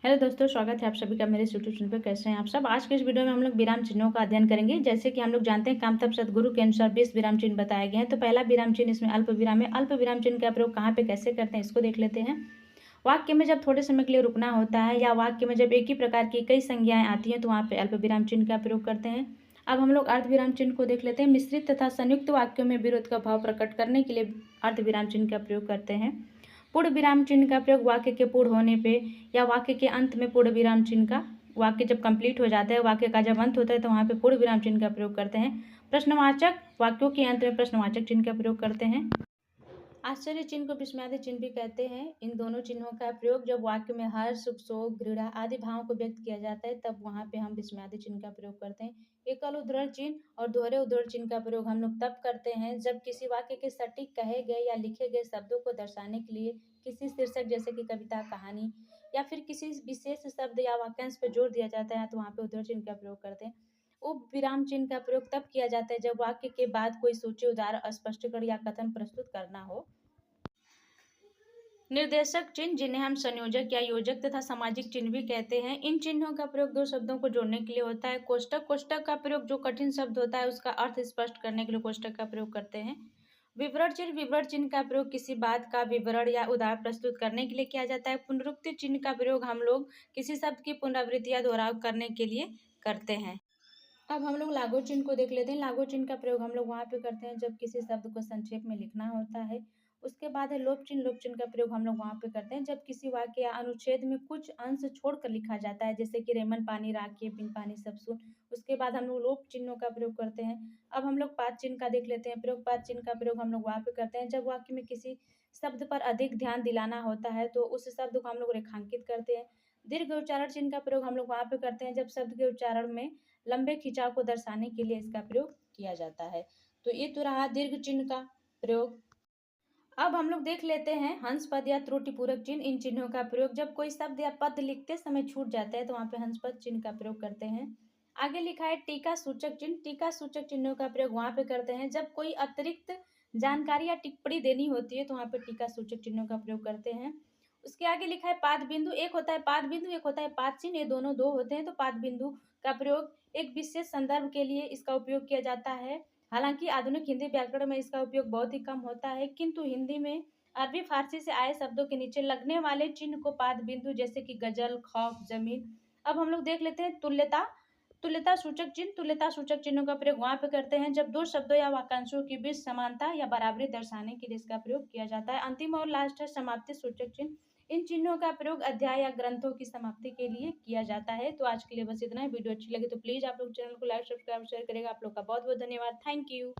Hello दोस्तों, स्वागत है आप सभी का मेरे यूट्यूब चैनल पर। कैसे हैं आप सब। आज के इस वीडियो में हम लोग विराम चिन्हों का अध्ययन करेंगे। जैसे कि हम लोग जानते हैं कामतप सद्गुरु के अनुसार 20 विराम चिन्ह बताए गए हैं। तो पहला विराम चिन्ह इसमें अल्प विराम है। अल्प विराम चिन्ह का प्रयोग कहाँ पे कैसे करते हैं इसको देख लेते हैं। वाक्य में जब थोड़े समय के लिए रुकना होता है या वाक्य में जब एक ही प्रकार की कई संज्ञाएं आती हैं तो वहाँ पे अल्प विराम चिन्ह का प्रयोग करते हैं। अब हम लोग अर्ध विराम चिन्ह को देख लेते हैं। मिश्रित तथा संयुक्त वाक्यों में विरोध का भाव प्रकट करने के लिए अर्ध विराम चिन्ह का प्रयोग करते हैं। पूर्ण विराम चिन्ह का प्रयोग वाक्य के पूर्ण होने पे या वाक्य के अंत में पूर्ण विराम चिन्ह का, वाक्य जब कंप्लीट हो जाता है, वाक्य का जब अंत होता है तो वहाँ पे पूर्ण विराम चिन्ह का प्रयोग करते हैं। प्रश्नवाचक वाक्यों के अंत में प्रश्नवाचक चिन्ह का प्रयोग करते हैं। आश्चर्य चिन्ह को विस्मयादि चिन्ह भी कहते हैं। इन दोनों चिन्हों का प्रयोग जब वाक्य में हर्ष, सुख, शोक, घृणा आदि भावों को व्यक्त किया जाता है तब वहाँ पे हम विस्मयादि चिन्ह का प्रयोग करते हैं। एकल उद्धरण चिन्ह और दोहरे उद्धरण चिन्ह का प्रयोग हम लोग तब करते हैं जब किसी वाक्य के सटीक कहे गए या लिखे गए शब्दों को दर्शाने के लिए किसी शीर्षक जैसे कि कविता, कहानी या फिर किसी विशेष शब्द या वाक्यांश पर जोर दिया जाता है तो वहाँ पे उद्धरण चिन्ह का प्रयोग करते हैं। उप विराम चिन्ह का प्रयोग तब किया जाता है जब वाक्य के बाद कोई सूची, उदाहरण, स्पष्टीकरण या कथन प्रस्तुत करना हो। निर्देशक चिन्ह, जिन्हें हम संयोजक या योजक तथा सामाजिक चिन्ह भी कहते हैं, इन चिन्हों का प्रयोग दो शब्दों को जोड़ने के लिए होता है। कोष्टक, कोष्टक का प्रयोग जो कठिन शब्द होता है उसका अर्थ स्पष्ट करने के लिए कोष्टक का प्रयोग करते हैं। विवरण चिन्ह, विवरण चिन्ह का प्रयोग किसी बात का विवरण या उदाहरण प्रस्तुत करने के लिए किया जाता है। पुनरुक्ति चिन्ह का प्रयोग हम लोग किसी शब्द की पुनरावृत्ति या दोहराव करने के लिए करते हैं। अब हम लोग लागू चिन्ह को देख लेते हैं। लागू चिन्ह का प्रयोग हम लोग वहाँ पे करते हैं जब किसी शब्द को संक्षेप में लिखना होता है। उसके बाद है लोप चिन्ह। लोप चिन्ह का प्रयोग हम लोग वहाँ पे करते हैं जब किसी वाक्य या अनुच्छेद में कुछ अंश छोड़कर लिखा जाता है, जैसे कि रेमन पानी राखिए, बिन पानी सब सुन। उसके बाद हम लोग लोप चिन्हों का प्रयोग करते हैं। अब हम लोग पाद चिन्ह का देख लेते हैं। प्रयोग पाद चिन्ह का प्रयोग हम लोग वहाँ पे करते हैं जब वाक्य में किसी शब्द पर अधिक ध्यान दिलाना होता है तो उस शब्द को हम लोग रेखांकित करते हैं। दीर्घ उच्चारण चिन्ह का प्रयोग हम लोग वहाँ पे करते हैं जब शब्द के उच्चारण में लंबे खिंचाव को दर्शाने के लिए इसका प्रयोग किया जाता है। तो ये तो रहा दीर्घ चिन्ह का प्रयोग। अब हम लोग देख लेते हैं हंस पद या त्रुटिपूरक चिन्ह। इन चिन्हों का प्रयोग जब कोई शब्द या पद लिखते समय छूट जाता है तो वहाँ पे हंस पद चिन्ह का प्रयोग करते हैं। आगे लिखा है टीका सूचक चिन्ह। टीका सूचक चिन्हों का प्रयोग वहाँ पे करते हैं जब कोई अतिरिक्त जानकारी या टिप्पणी देनी होती है तो वहाँ पे टीका सूचक चिन्हों का प्रयोग करते हैं। उसके आगे लिखा है पाद बिंदु। एक होता है पाद बिंदु, एक होता है पाद चिन्ह, ये दोनों दो होते हैं। तो पाद बिंदु का प्रयोग एक विशेष संदर्भ के लिए इसका उपयोग किया जाता है। हालांकि आधुनिक हिंदी व्याकरण में इसका उपयोग बहुत ही कम होता है, किंतु हिंदी में अरबी फारसी से आए शब्दों के नीचे लगने वाले चिन्ह को पाद बिंदु, जैसे कि गजल, खौफ, जमीन। अब हम लोग देख लेते हैं तुल्यता। तुल्यता सूचक चिन्ह। तुल्यता सूचक चिन्हों का प्रयोग वहां पे करते हैं जब दो शब्दों या वाक्यांशों के बीच समानता या बराबरी दर्शाने के लिए इसका प्रयोग किया जाता है। अंतिम और लास्ट है समाप्ति सूचक चिन्ह। इन चिन्हों का प्रयोग अध्याय या ग्रंथों की समाप्ति के लिए किया जाता है। तो आज के लिए बस इतना ही। वीडियो अच्छी लगी तो प्लीज आप लोग चैनल को लाइक, सब्सक्राइब, शेयर करेगा। आप लोग का बहुत बहुत धन्यवाद। Thank you.